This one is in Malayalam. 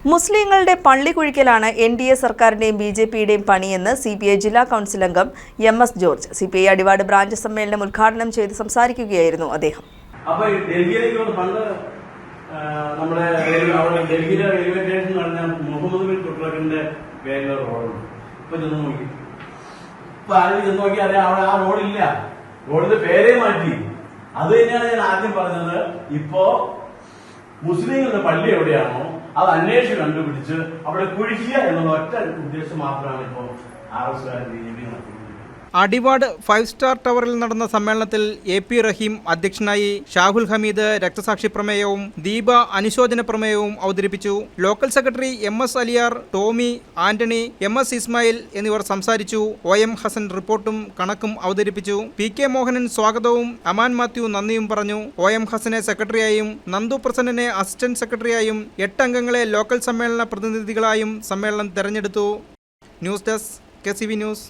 മുസ്ലിങ്ങളുടെ പള്ളി കുഴിക്കലാണ് NDA സർക്കാരിന്റെയും BJPയുടെയും പണിയെന്ന് CPI ജില്ലാ കൗൺസിൽ അംഗം MS George. CPI Adivad branch സമ്മേളനം ഉദ്ഘാടനം ചെയ്ത് സംസാരിക്കുകയായിരുന്നു അദ്ദേഹം. അപ്പോൾ ഡൽഹിയിലേക്ക് പണ്ട് നമ്മുടെ ഡൽഹിയിലെ റെയിൽവേ സ്റ്റേഷൻ പറഞ്ഞാൽ മുഹമ്മദ് ബിൻ തുഗ്ലക്കിന്റെ പേരിലെ റോഡുണ്ട്. ഇപ്പൊ ചെന്ന് നോക്കി, ഇപ്പൊ ആരും ചെന്ന് നോക്കി അറിയാം, അവിടെ ആ റോഡില്ല, റോഡിന്റെ പേരേ മാറ്റി. അത് തന്നെയാണ് ഞാൻ ആദ്യം പറഞ്ഞത്. ഇപ്പോ മുസ്ലിങ്ങളുടെ പള്ളി എവിടെയാണോ അത് അന്വേഷിച്ച് കണ്ടുപിടിച്ച് അവിടെ കുഴിക്കുക എന്നുള്ള ഒറ്റ ഉദ്ദേശം മാത്രമാണ് ഇപ്പോൾ RSകാരും BJP നടത്തുന്നത്. അടിവാട് 5 സ്റ്റാർ ടവറിൽ നടന്ന സമ്മേളനത്തിൽ AP റഹീം അധ്യക്ഷനായി. ഷാഹുൽ ഹമീദ് രക്തസാക്ഷി പ്രമേയവും ദീപ അനുശോചന പ്രമേയവും അവതരിപ്പിച്ചു. Local secretary MS Aliyar, Tomy, Antony, MS Ismail എന്നിവർ സംസാരിച്ചു. OM ഹസൻ റിപ്പോർട്ടും കണക്കും അവതരിപ്പിച്ചു. PK മോഹനൻ സ്വാഗതവും അമാൻ മാത്യു നന്ദിയും പറഞ്ഞു. OM ഹസനെ സെക്രട്ടറിയായും നന്ദു പ്രസന്നനെ അസിസ്റ്റന്റ് സെക്രട്ടറിയായും 8 അംഗങ്ങളെ ലോക്കൽ സമ്മേളന പ്രതിനിധികളായും സമ്മേളനം തെരഞ്ഞെടുത്തു. News desk KCV news.